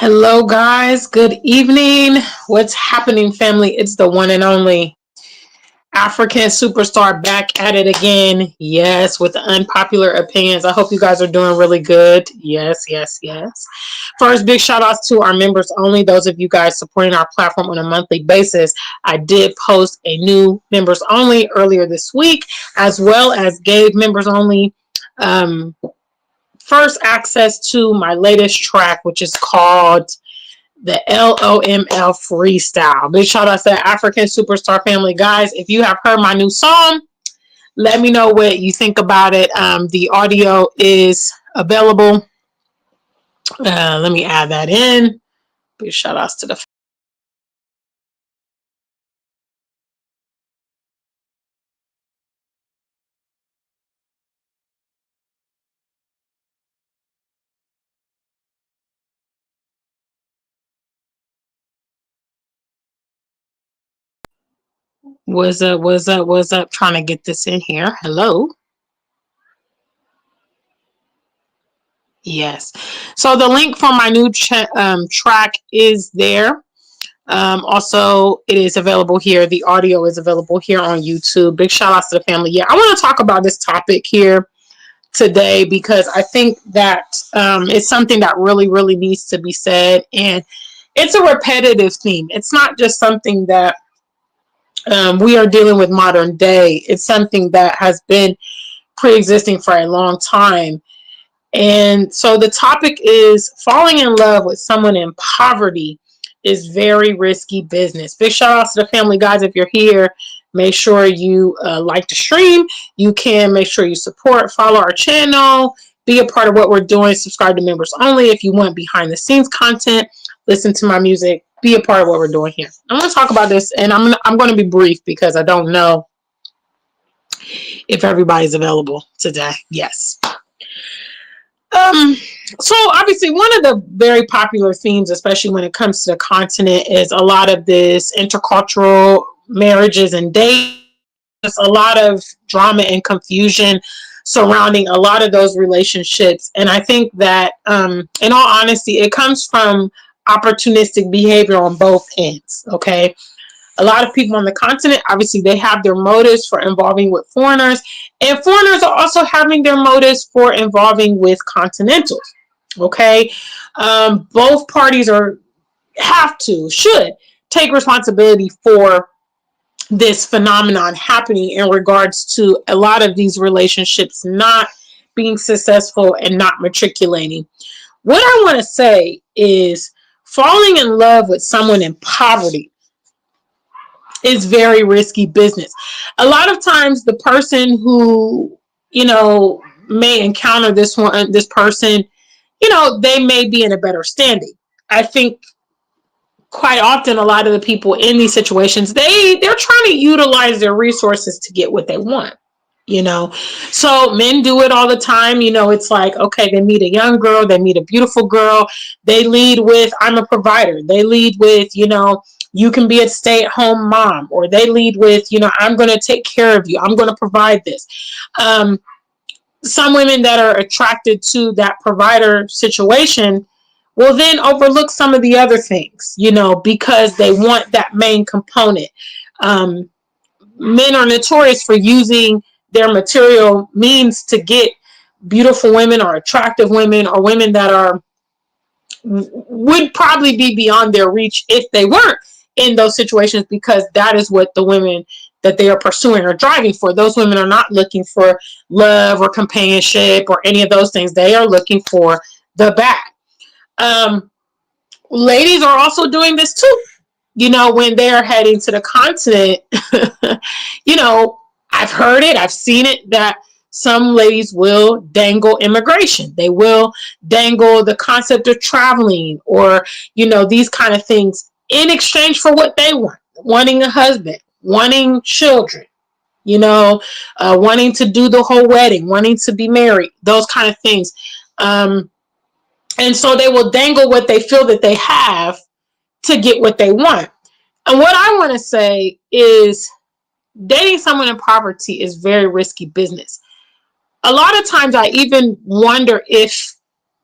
Hello, guys. Good evening. What's happening, family? It's the one and only African superstar back at it again. Yes, with the unpopular opinions. I hope you guys are doing really good. Yes, yes, yes. First, big shout outs to our members only, those of you guys supporting our platform on a monthly basis. I did post a new members only earlier this week, as well as gave members only um, first access to my latest track, which is called the LOML freestyle. Big shout out to African Superstar family. Guys, if you have heard my new song, let me know what you think about it. The audio is available. Let me add that in. Big shout outs to the what's up, trying to get this in here. Hello. Yes. So the link for my new track is there. Also, it is available here. The audio is available here on YouTube. Big shout outs to the family. Yeah, I want to talk about this topic here today because I think that it's something that really, really needs to be said. And it's a repetitive theme. It's not just something that we are dealing with modern day. It's something that has been pre-existing for a long time. And so the topic is falling in love with someone in poverty is very risky business. Big shout outs to the family, guys. If you're here, make sure you like the stream. You can make sure you support, follow our channel, be a part of what we're doing. Subscribe to members only if you want behind the scenes content. Listen to my music. Be a part of what we're doing here. I'm going to talk about this, and I'm going to be brief because I don't know if everybody's available today. Yes. Um, so obviously one of the very popular themes, especially when it comes to the continent, is a lot of this intercultural marriages and dating. There's a lot of drama and confusion surrounding a lot of those relationships. And I think that, in all honesty, it comes from opportunistic behavior on both ends. Okay. A lot of people on the continent, obviously, they have their motives for involving with foreigners, and foreigners are also having their motives for involving with continentals. Okay, both parties should take responsibility for this phenomenon happening in regards to a lot of these relationships not being successful and not matriculating. What I want to say is falling in love with someone in poverty is very risky business. A lot of times the person who, may encounter this person, they may be in a better standing. I think quite often a lot of the people in these situations, they're trying to utilize their resources to get what they want. So men do it all the time. It's like, okay, they meet a young girl, they meet a beautiful girl, they lead with, I'm a provider. They lead with, you can be a stay-at-home mom, or they lead with, I'm going to take care of you, I'm going to provide this. Some women that are attracted to that provider situation will then overlook some of the other things, because they want that main component. Men are notorious for using their material means to get beautiful women or attractive women or women that would probably be beyond their reach if they weren't in those situations, because that is what the women that they are pursuing are driving for. Those women are not looking for love or companionship or any of those things. They are looking for the bag. Ladies are also doing this too. When they're heading to the continent, I've heard it, I've seen it, that some ladies will dangle immigration. They will dangle the concept of traveling, or, these kind of things in exchange for what they want. Wanting a husband, wanting children, wanting to do the whole wedding, wanting to be married, those kind of things. And so they will dangle what they feel that they have to get what they want. And what I want to say is dating someone in poverty is very risky business. A lot of times I even wonder if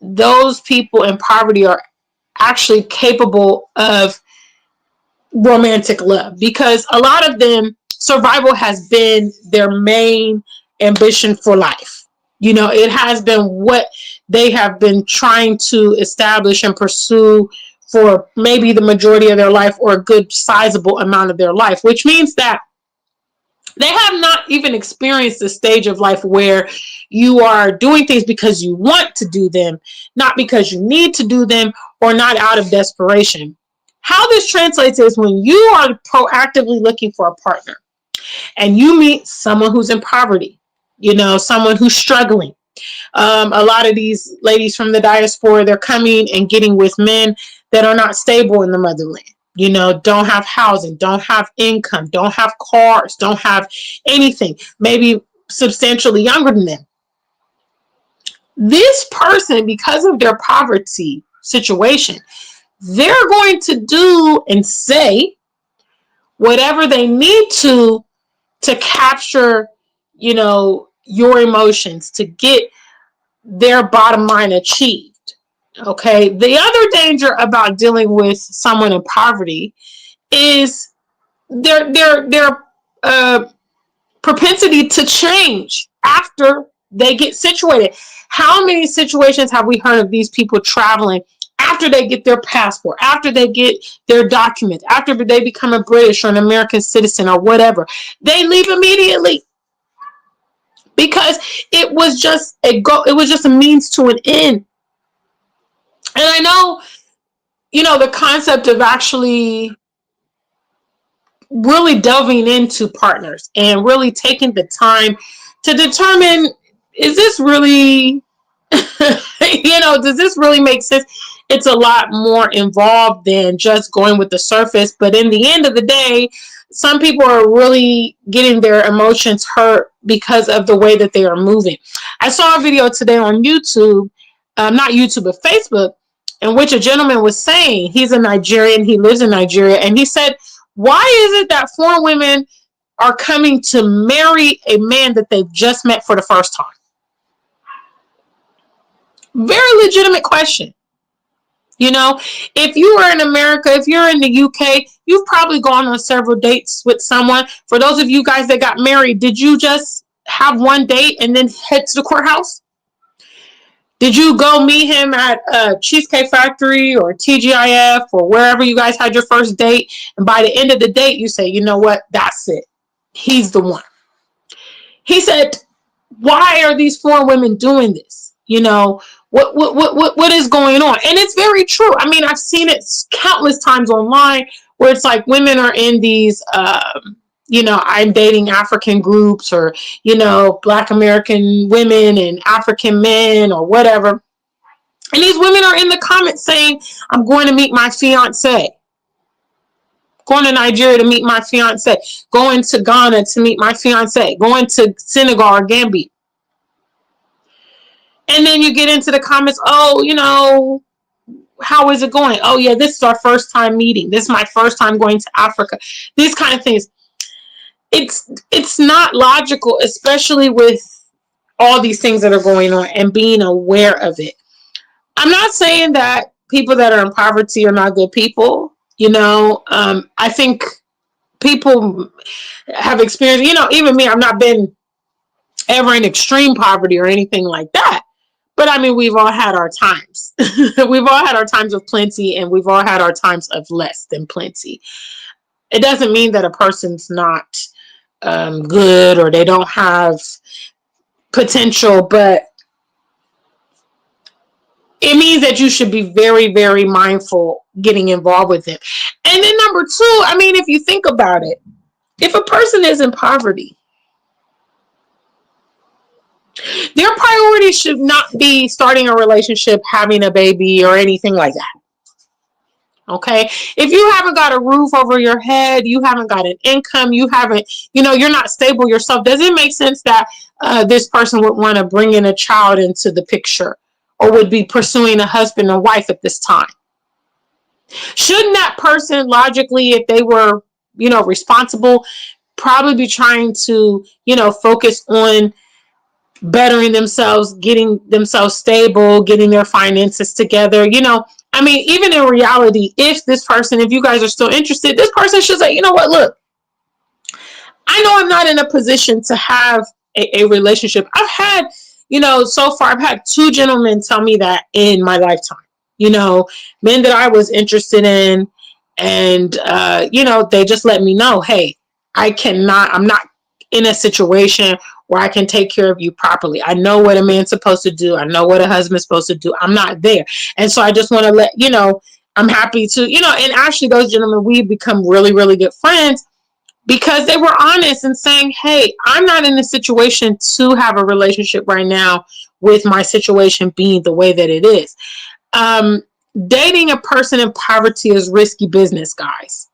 those people in poverty are actually capable of romantic love, because a lot of them, survival has been their main ambition for life. You know, it has been what they have been trying to establish and pursue for maybe the majority of their life, or a good sizable amount of their life, which means that they have not even experienced the stage of life where you are doing things because you want to do them, not because you need to do them, or not out of desperation. How this translates is when you are proactively looking for a partner and you meet someone who's in poverty, you know, someone who's struggling. A lot of these ladies from the diaspora, they're coming and getting with men that are not stable in the motherland. You know, don't have housing, don't have income, don't have cars, don't have anything, maybe substantially younger than them. This person, because of their poverty situation, they're going to do and say whatever they need to capture, you know, your emotions, to get their bottom line achieved. Okay. The other danger about dealing with someone in poverty is their propensity to change after they get situated. How many situations have we heard of these people traveling after they get their passport, after they get their documents, after they become a British or an American citizen or whatever? They leave immediately because it was just it was just a means to an end. And I know, you know, the concept of actually really delving into partners and really taking the time to determine, is this really, you know, does this really make sense? It's a lot more involved than just going with the surface. But in the end of the day, some people are really getting their emotions hurt because of the way that they are moving. I saw a video today on YouTube, not YouTube, but Facebook, in which a gentleman was saying, he's a Nigerian, he lives in Nigeria, and he said, why is it that foreign women are coming to marry a man that they've just met for the first time? Very legitimate question. You know, if you are in America, if you're in the UK, you've probably gone on several dates with someone. For those of you guys that got married, did you just have one date and then head to the courthouse? Did you go meet him at Cheesecake Factory or TGIF or wherever you guys had your first date? And by the end of the date, you say, you know what? That's it. He's the one. He said, why are these foreign women doing this? You know, what is going on? And it's very true. I mean, I've seen it countless times online where it's like women are in these, you know, I'm dating African groups, or, you know, Black American women and African men or whatever. And these women are in the comments saying, I'm going to meet my fiance. Going to Nigeria to meet my fiance. Going to Ghana to meet my fiance. Going to Senegal or Gambia. And then you get into the comments, oh, you know, how is it going? Oh, yeah, this is our first time meeting. This is my first time going to Africa. These kind of things. It's not logical, especially with all these things that are going on and being aware of it. I'm not saying that people that are in poverty are not good people. You know, I think people have experienced, you know, even me, I've not been ever in extreme poverty or anything like that. But I mean, we've all had our times. We've all had our times of plenty, and we've all had our times of less than plenty. It doesn't mean that a person's not good or they don't have potential, but it means that you should be very, very mindful getting involved with it. And then number two, I mean, if you think about it, if a person is in poverty, their priority should not be starting a relationship, having a baby, or anything like that. Okay. If you haven't got a roof over your head, you haven't got an income, you haven't, you know, you're not stable yourself. Does it make sense that this person would want to bring in a child into the picture, or would be pursuing a husband or wife at this time? Shouldn't that person logically, if they were, you know, responsible, probably be trying to, you know, focus on bettering themselves, getting themselves stable, getting their finances together? You know, I mean, even in reality, if you guys are still interested, this person should say, you know what, look, I know I'm not in a position to have a relationship. I've had, so far, I've had 2 gentlemen tell me that in my lifetime, men that I was interested in. And, they just let me know, hey, I'm not in a situation where I can take care of you properly. I know what a man's supposed to do. I know what a husband's supposed to do. I'm not there. And so I just want to I'm happy to, and actually those gentlemen, we've become really, really good friends because they were honest and saying, hey, I'm not in a situation to have a relationship right now with my situation being the way that it is. Dating a person in poverty is risky business, guys.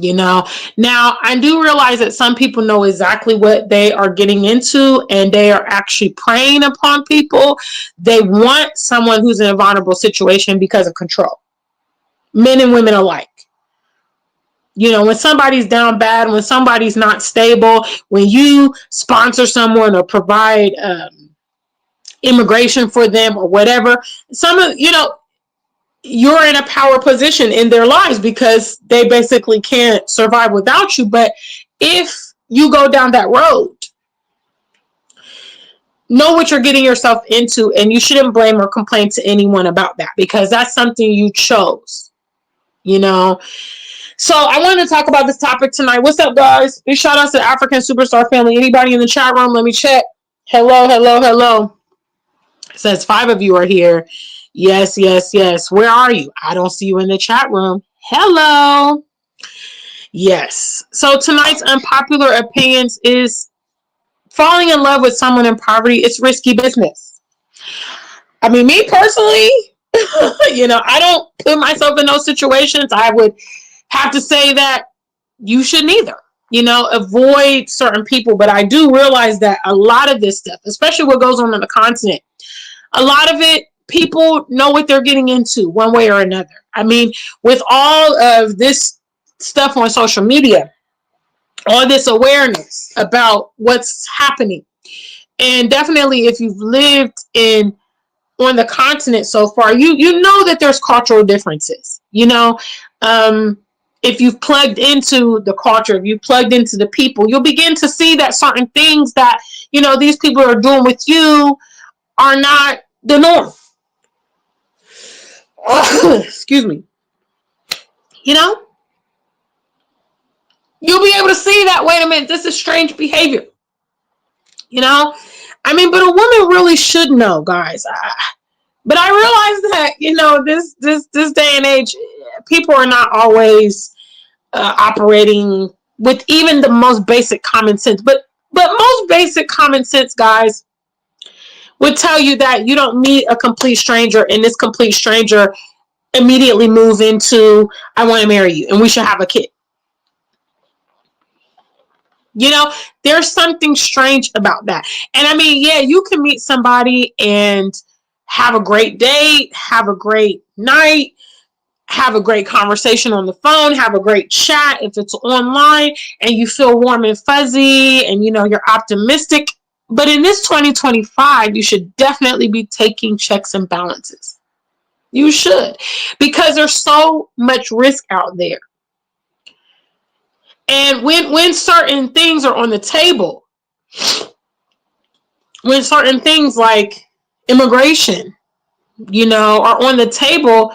Now I do realize that some people know exactly what they are getting into and they are actually preying upon people. They want someone who's in a vulnerable situation because of control. Men and women alike. When somebody's down bad, when somebody's not stable, when you sponsor someone or provide immigration for them or whatever, you're in a power position in their lives because they basically can't survive without you. But if you go down that road, know what you're getting yourself into, and you shouldn't blame or complain to anyone about that because that's something you chose, So I wanted to talk about this topic tonight. What's up, guys? Big shout outs to African Superstar family. Anybody in the chat room? Let me check. Hello, hello, hello. It says 5 of you are here. Yes, yes, yes. Where are you? I don't see you in the chat room. Hello. Yes. So tonight's unpopular opinions is falling in love with someone in poverty. It's risky business. I mean, me personally, I don't put myself in those situations. I would have to say that you shouldn't either. Avoid certain people. But I do realize that a lot of this stuff, especially what goes on the continent, a lot of it, people know what they're getting into one way or another. I mean, with all of this stuff on social media, all this awareness about what's happening, and definitely if you've lived on the continent so far, you know that there's cultural differences. If you've plugged into the culture, if you've plugged into the people, you'll begin to see that certain things that these people are doing with you are not the norm. Excuse me. You'll be able to see that, wait a minute, this is strange behavior. I mean, but a woman really should know, guys. But I realize that, this day and age, people are not always operating with even the most basic common sense. But most basic common sense, guys, would tell you that you don't meet a complete stranger and this complete stranger immediately move into, I want to marry you and we should have a kid. There's something strange about that. And I mean, yeah, you can meet somebody and have a great date, have a great night, have a great conversation on the phone, have a great chat if it's online, and you feel warm and fuzzy and you're optimistic. But in this 2025, you should definitely be taking checks and balances. You should, because there's so much risk out there. And when certain things are on the table, when certain things like immigration, are on the table,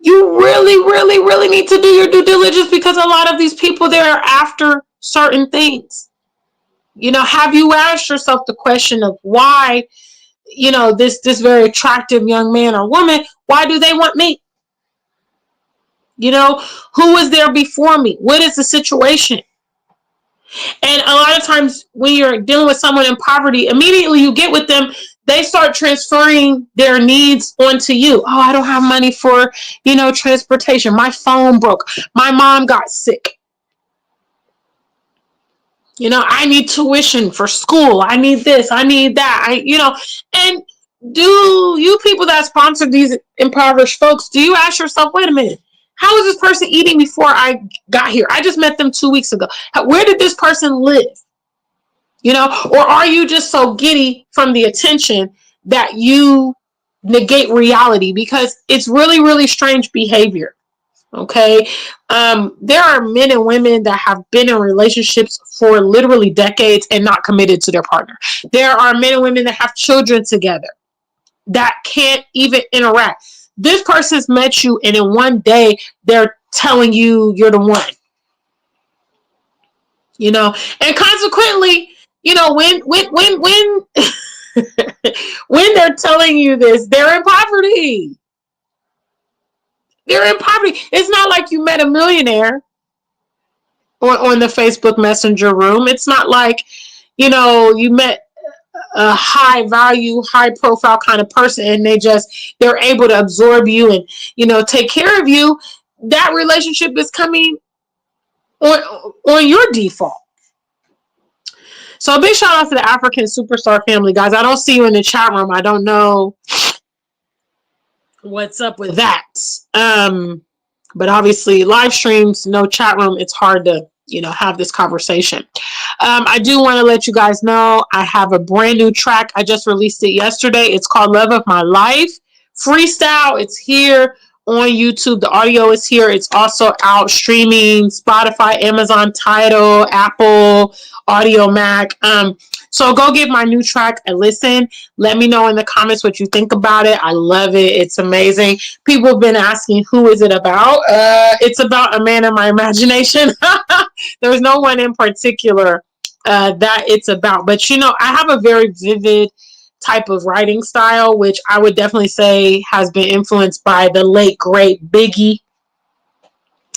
you really, really, really need to do your due diligence because a lot of these people, they're after certain things. Have you asked yourself the question of why, this very attractive young man or woman, why do they want me? Who was there before me? What is the situation? And a lot of times when you're dealing with someone in poverty, immediately you get with them, they start transferring their needs onto you. Oh, I don't have money for, transportation. My phone broke. My mom got sick. I need tuition for school. I need this. I need that. And do you people that sponsor these impoverished folks, do you ask yourself, wait a minute, how is this person eating before I got here? I just met them 2 weeks ago. Where did this person live? Or are you just so giddy from the attention that you negate reality because it's really, really strange behavior. Okay. There are men and women that have been in relationships for literally decades and not committed to their partner. There are men and women that have children together that can't even interact. This person's met you, and in one day, they're telling you you're the one, and consequently, when when they're telling you this, they're in poverty. They're in poverty. It's not like you met a millionaire on the Facebook Messenger room. It's not like, you met a high value, high profile kind of person and they're able to absorb you and, take care of you. That relationship is coming on your default. So a big shout out to the African Superstar family, guys. I don't see you in the chat room. I don't know what's up with that. But obviously live streams, no chat room. It's hard to, have this conversation. I do want to let you guys know I have a brand new track. I just released it yesterday. It's called Love of My Life. Freestyle. It's here on YouTube. The audio is here. It's also out streaming Spotify, Amazon, Tidal, Apple, Audio Mac. So go give my new track a listen. Let me know in the comments what you think about it. I love it. It's amazing. People have been asking, who is it about? It's about a man in my imagination. There's no one in particular that it's about. But, I have a very vivid type of writing style, which I would definitely say has been influenced by the late, great Biggie.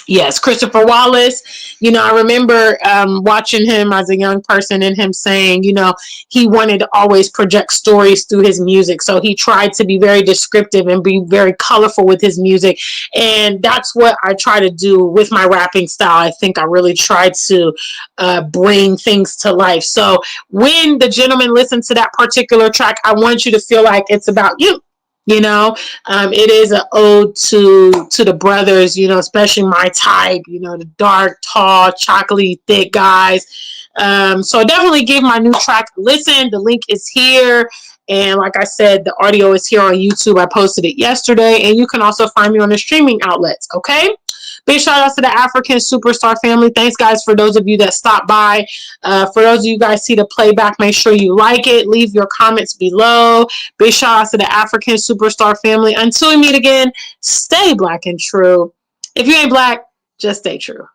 Yes, Christopher Wallace. I remember watching him as a young person and him saying, he wanted to always project stories through his music. So he tried to be very descriptive and be very colorful with his music. And that's what I try to do with my rapping style. I think I really try to bring things to life. So when the gentleman listens to that particular track, I want you to feel like it's about you. It is an ode to the brothers, especially my type, the dark, tall, chocolatey, thick guys. So definitely give my new track a listen. The link is here. And like I said, the audio is here on YouTube. I posted it yesterday. And you can also find me on the streaming outlets. Okay. Big shout out to the African Superstar family. Thanks, guys, for those of you that stopped by. For those of you guys see the playback, make sure you like it. Leave your comments below. Big shout out to the African Superstar family. Until we meet again, stay black and true. If you ain't black, just stay true.